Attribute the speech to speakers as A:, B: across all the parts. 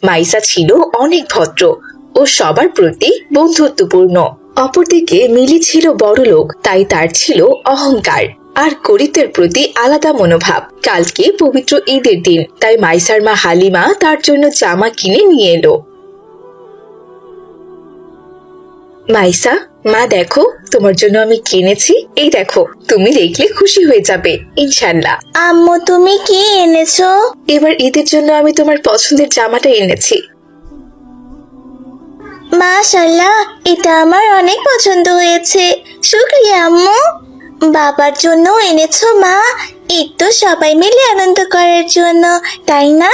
A: মাইসা ছিল অনেক ভদ্র ও সবার প্রতি বন্ধুত্বপূর্ণ। অপরদিকে মিলি ছিল বড়লোক, তাই তার ছিল অহংকার আর গরিবদের প্রতি আলাদা মনোভাব। কালকে পবিত্র ঈদের দিন, তাই মাইসার মা হালিমা তার জন্য জামা কিনে নিয়ে এলো। মাইসা, মা দেখো, তোমার জন্য আমি কিনেছি। এই দেখো, তুমি দেখলে খুশি হয়ে যাবে ইনশাল্লাহ।
B: আম্মু, তুমি কি এনেছো?
A: এবার ঈদের জন্য আমি তোমার পছন্দের জামাটা এনেছি।
B: মাশাআল্লাহ, এটা আমার অনেক পছন্দ হয়েছে। শুকরিয়া আম্মু। বাবার জন্য এনেছো মা? ঈদ তো সবাই মিলে আনন্দ করার জন্য, তাই না?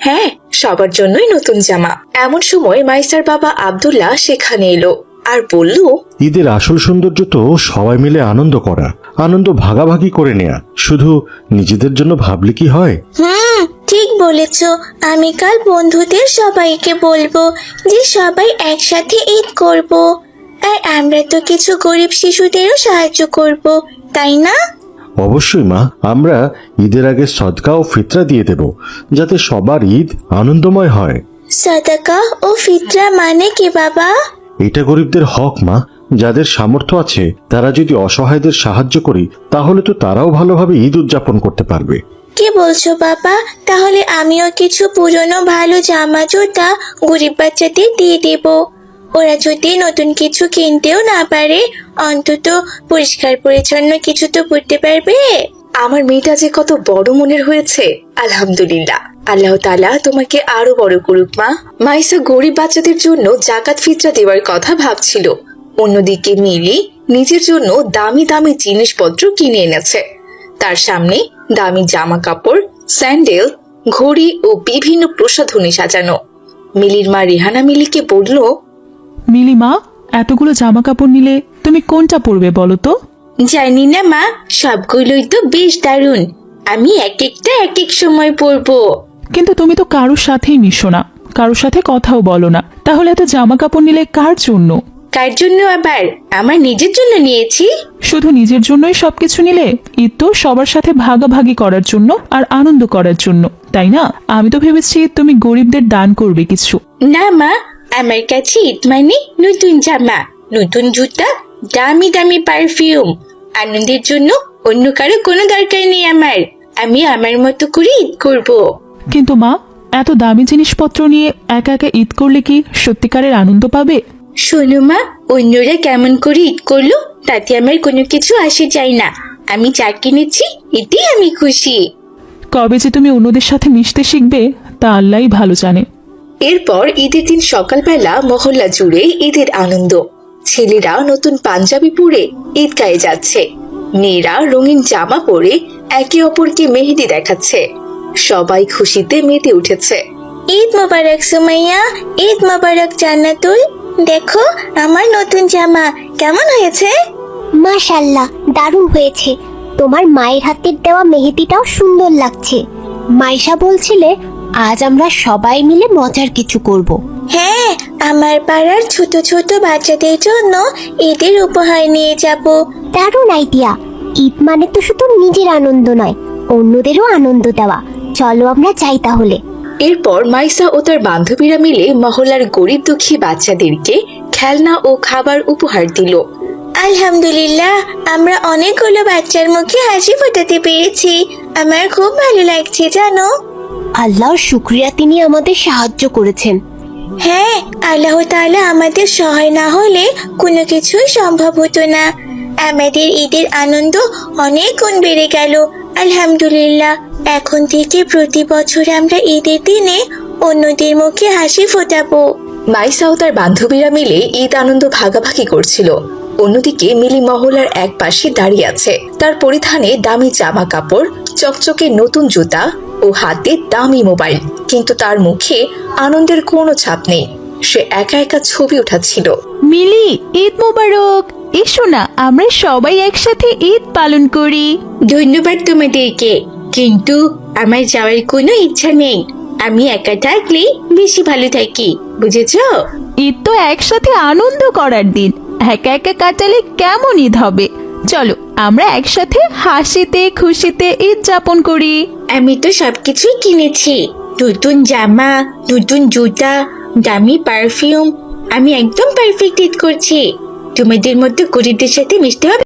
A: হ্যাঁ, সবার জন্যই নতুন জামা। এমন সময় মাইসার বাবা আব্দুল্লাহ সেখানে এলো আর বলল,
C: ঈদের আসল সৌন্দর্য তো সবাই মিলে আনন্দ করা, আনন্দ ভাগাভাগি করে নেয়া। শুধু নিজেদের জন্য ভাবলে কি হয়?
B: ঠিক বলেছো। আমি কাল বন্ধুদের সবাইকে বলবো যে সবাই একসাথে ঈদ করব। আর আমরা তো কিছু গরিব শিশুদেরও সাহায্য করব, তাই না?
C: অবশ্যই মা, আমরা ঈদের আগে সদকা ও ফিতরা দিয়ে দেব, যাতে সবার ঈদ আনন্দময় হয়।
B: সাদাকা ও ফিতরা মানে কি বাবা?
C: এটা গরিবদের হক মা। যাদের সামর্থ্য আছে তারা যদি অসহায়দের সাহায্য করি, তাহলে তো তারাও ভালোভাবে ঈদ উদযাপন করতে পারবে।
B: কি বলছো বাবা? তাহলে আমিও কিছু পুরনো ভালো জামা জুতা গরিব বাচ্চাদের দিয়ে দেব। ওরা যদি নতুন কিছু কিনতেও না পারে, অন্তত পরিষ্কার পরিচ্ছন্ন কিছু তো পরতে পারবে।
A: আমার মেয়েটা যে কত বড় মনের হয়েছে, আলহামদুলিল্লাহ। আল্লাহ তাআলা তোমাকে আরো বড় করুক মা। মাইসা গরিব বাচ্চাদের জন্য জাকাত ফিতরা দেওয়ার কথা ভাবছিল। অন্যদিকে মিলি নিজের জন্য দামি দামি জিনিসপত্র কিনে এনেছে। তার সামনে দামি জামা কাপড়, স্যান্ডেল, ঘড়ি ও বিভিন্ন প্রসাধনী সাজানো। মিলির মা রেহানা মিলিকে বলল,
D: মিলি মা, এতগুলো জামা কাপড় নিলে তুমি কোনটা পরবে বলো তো?
B: জানি না মা, সবগুলোই তো বেশ দারুণ। আমি এক একটা এক এক সময় পরবো।
D: কিন্তু তুমি তো কারোর সাথেই মিশো না, কারোর সাথে কথাও বলো না, তাহলে এত জামা কাপড় নিলে কার জন্য?
B: কার জন্য আবার? আমার নিজের জন্য নিয়েছি।
D: শুধু নিজের জন্যই সবকিছু নিলে? ঈদ তো সবার সাথে ভাগাভাগি করার জন্য আর আনন্দ করার জন্য, তাই না? আমি তো ভেবেছি তুমি গরিবদের দান করবে কিছু।
B: না মা, আমার কাছে ঈদ মানে নতুন জামা, নতুন জুতা, দামি দামি পারফিউম। আনন্দের জন্য অন্য কারো কোনো দরকার নেই আমার। আমি আমার মতো করে ঈদ করব।
D: কিন্তু মা, এত দামি জিনিসপত্র নিয়ে একা একা ঈদ করলে কি সত্যিকারের আনন্দ পাবে?
B: শোনো মা, অন্যরা কেমন করে ঈদ করলো তাতে আমার কোনো কিছু আসে যায় না। আমি যা কিনেছি এতেই আমি খুশি।
D: কবে যে তুমি অন্যদের সাথে মিশতে শিখবে তা আল্লাহই ভালো জানে।
A: এরপর ঈদের দিন সকালবেলা মহল্লা জুড়ে ঈদের আনন্দ। ছেলেরা নতুন পাঞ্জাবি পরে ঈদগাহে যাচ্ছে, মেয়েরা রঙিন জামা পরে একে অপরকে মেহেদি দেখাচ্ছে। সবাই খুশিতে মেতে উঠেছে।
B: ঈদ মোবারক সুমাইয়া, ঈদ মোবারক জান্নাতুল। দেখো আমার নতুন জামা কেমন হয়েছে?
E: মাশাআল্লাহ, দারুণ হয়েছে। তোমার মায়ের হাতের দেওয়া মেহেদিটাও সুন্দর লাগছে। মাইশা বলছিলে আজ আমরা সবাই মিলে মজার কিছু করব।
B: হ্যাঁ, আমার পাড়ার ছোট ছোট বাচ্চাদের জন্য ঈদের উপহার নিয়ে যাব।
E: দারুণ আইডিয়া। ঈদ মানে তো শুধু নিজের আনন্দ নয়, অন্যদেরও আনন্দ দেওয়া। চলো আমরা যাই তাহলে।
A: এরপর মাইসা ও তার বান্ধবীরা মিলে মহল্লার গরিব দুঃখী বাচ্চাদেরকে খেলনা ও খাবার উপহার দিল।
B: আলহামদুলিল্লাহ, আমরা অনেকগুলো বাচ্চার মুখে হাসি ফোটাতে পেরেছি। আমার খুব ভালো লাগছে জানো।
E: আল্লাহর শুকরিয়া, তিনি আমাদের সাহায্য করেছেন।
B: হ্যাঁ, আল্লাহ তাআলা আমাদের সহায় না হলে কোনো কিছুই সম্ভব হতো না। আমাদের ঈদের আনন্দ অনেক গুণ বেড়ে গেল। আলহামদুলিল্লাহ, এখন থেকে প্রতি বছর আমরা ঈদের দিনে অন্যদের মুখে হাসি ফোটাবো।
A: মাইসা ও তার বান্ধবীরা মিলে ঈদ আনন্দ ভাগাভাগি করছিল। অন্যদিকে মিলি মহল্লার এক পাশে দাঁড়িয়ে আছে। তার পরিধানে দামি জামা কাপড়, চকচকে নতুন জুতা ও হাতে দামি মোবাইল, কিন্তু তার মুখে আনন্দের কোনো ছাপ নেই। সে একা একা ছবি উঠাচ্ছিল।
F: মিলি, ঈদ মোবারক। এসো না, আমরা সবাই একসাথে ঈদ পালন করি।
B: ধন্যবাদ তোমাদেরকে, কিন্তু আমার যাওয়ার কোনো ইচ্ছা নেই। আমি একা থাকলে বেশি ভালো থাকি, বুঝেছো?
F: ঈদ তো একসাথে আনন্দ করার দিন, একা একা কাটালে কেমন ঈদ হবে? চলো আমরা একসাথে হাসিতে খুশিতে ঈদ যাপন করি।
B: আমি তো সবকিছুই কিনেছি, নতুন জামা, নতুন জুতা, দামি পারফিউম। আমি একদম পারফেক্ট ঈদ করছি। তোমাদের মতো গরিবদের সাথে মিশতে হবে